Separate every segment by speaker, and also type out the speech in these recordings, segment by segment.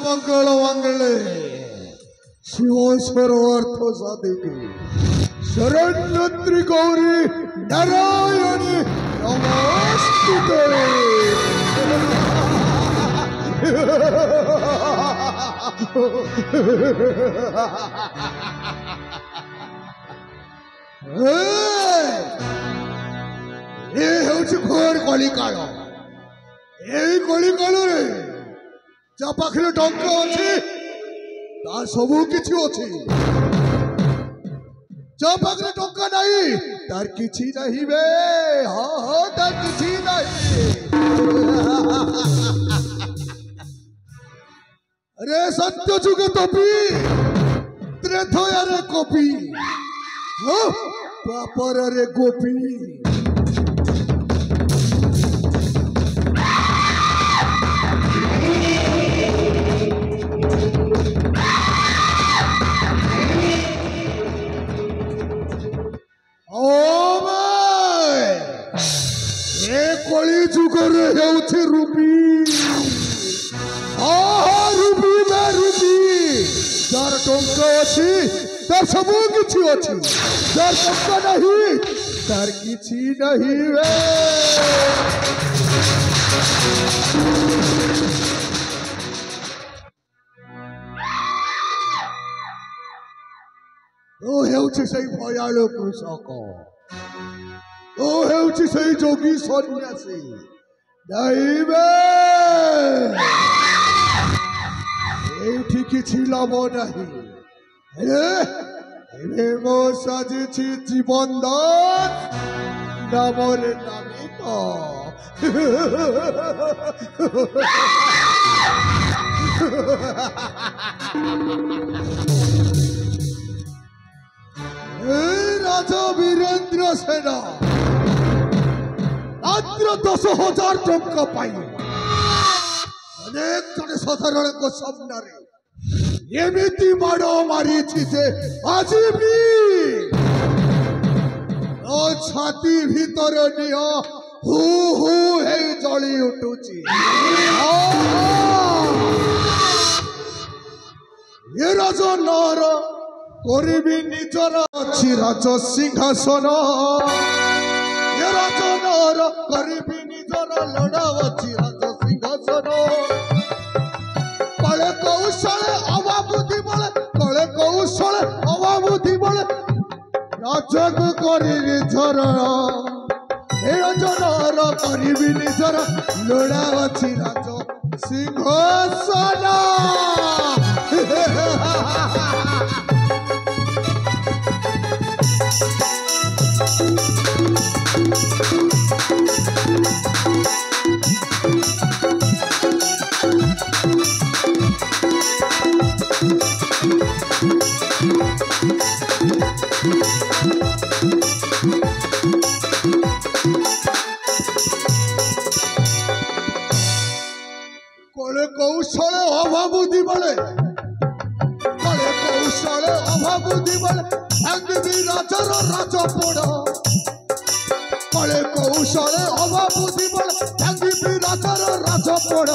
Speaker 1: मंगल मंगले शिवोश्वर अर्थ साधिके शरण्यत्री गौरी नारायणी नमस्ते। ये हूँ घोर कलिकाल यही कलिकाल जा पाखे टंका अच्छी सबू किसी अच्छी जा पाखे टंका नहीं तार किसी नहीं बे हाँ हाँ तार किसी नहीं। अरे सत्य जुगे तपी त्रेथया रे कपी द्वापर रे गोपी कली जुगर रूपी रूपी में रूपी जार टंका अच्छी तार सब किसी अच्छी जार टंका नहीं तार किसी नहीं वे तो हेउछि सही भयालु कृषक तो हेउछि सही जोगी सन्यासी दैवे एठी किछि लाभ नहीं मो साजिछि जीवन दान नामरे नामित राजा वीरेंद्र सेना मात्र 10,000 टंका पाई अनेक जन साधारण को सामने एमती माड़ मारी आज भी छाती भीतर निह हु हु हे जली उठुची ये राजा नर करी निजर अच्छी राज सिंहासन ये राजा नर करी निजर लड़ा अच्छी राज सिंहासन कले कौशल अभाबुद्धि बले कले कौशल अभाबुद्धि बले राजक करी निजर हे राजा नर करी निजर लड़ा अच्छी राज सिंहासन कले कौशल अभाबुद्धि बले कले कौशल अभाबुद्धि बले भी राजार राजपड़ कले कौशल अभाबुद्धि बले भी राजार राजपड़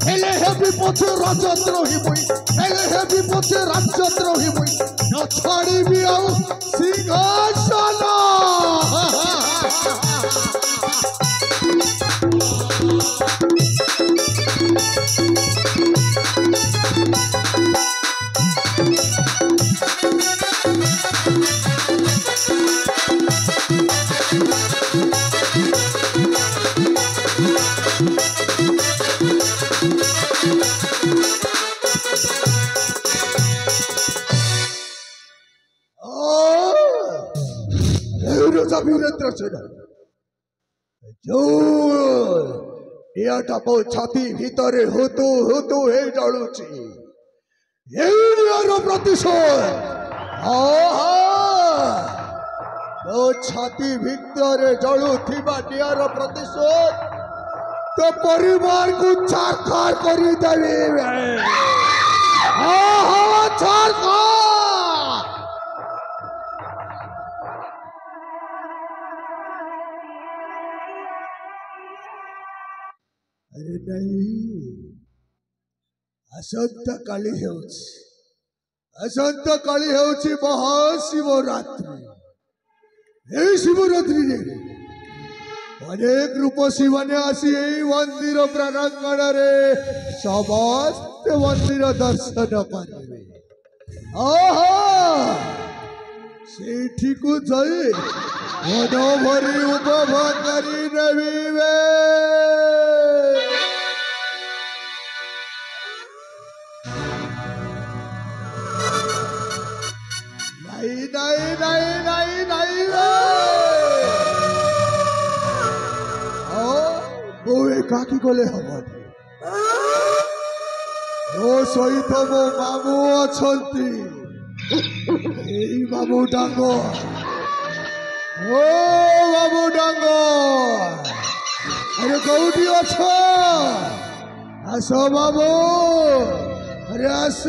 Speaker 1: हेले हेबी पछे राजद्रोही मुई हेले हेबी पछे राजद्रोही मुई न छाड़ीबी आउ सिंहासन वीरेंद्र सेना নিয়াটা ମୋ ଛାତି ଭିତରେ ହୁତୁ ହୁତୁ ହେଇ ଜଳୁଛି ଏଇ ନିଆଁର ପ୍ରତିଶୋଧ ମୋ ଛାତି ଭିତରେ ଜଳୁଥିବା ନିଆଁର ପ୍ରତିଶୋଧ तो परिवार को छारखार करी देवी छारखार अरे नहीं असंत काली महाशिवरात्रि यही शिवरात्रि अनेक रूपसी मैंने आसी मंदिर प्रांगण रे समस्त मंदिर दर्शन करेंगे सेठी को जाए मन भरी उपभोग करी नेबे नहीं नहीं नहीं नहीं नहीं एकाकी गले हम ମୋ ସହିତ ମୋ ମାମୁଁ ଅଛନ୍ତି ଏଇ ବାବୁ ଡାଙ୍ଗ ଓ ବାବୁ ଡାଙ୍ଗ ଆରେ କୋଉଠି ଅଛ ଆସ ବାବୁ ଆରେ ଆସ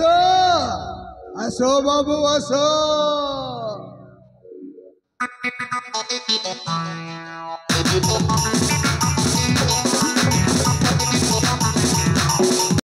Speaker 1: ଆସ ବାବୁ ଆସ